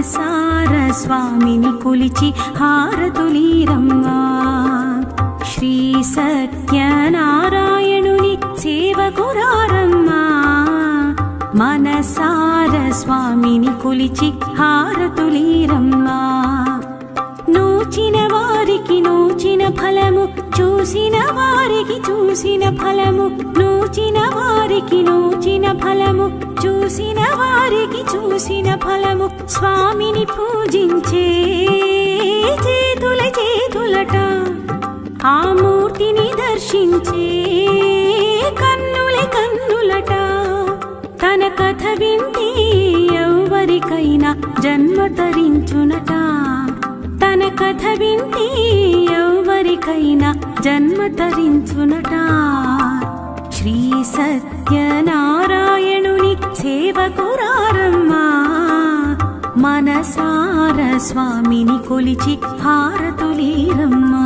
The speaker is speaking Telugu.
మనసార స్వామిని కొలిచి హారతులీరమ్మా. శ్రీ సత్యనారాయణుని సేవకురారమ్మా. మనసార స్వామిని కొలిచి హారతులీరమ్మా. నూచిన వారికి నూచిన ఫలము, చూసిన వారికి చూసిన ఫలము, నూచిన వారికి నూచిన ఫలము, చూసిన వారికి చూసిన ఫలము. స్వామిని పూజించే చేతుల చేతులట, ఆ మూర్తిని దర్శించే కన్నుల కన్నులట. తన కథ వింటే ఎవరికైనా జన్మ తరించునట. తన కథ వింటే ఎవరికైనా జన్మ తరించునట. శ్రీ సత్యనారాయణుని సేవకురారమ్మా. మనసార స్వామిని కొలిచి హారతులీరమ్మా.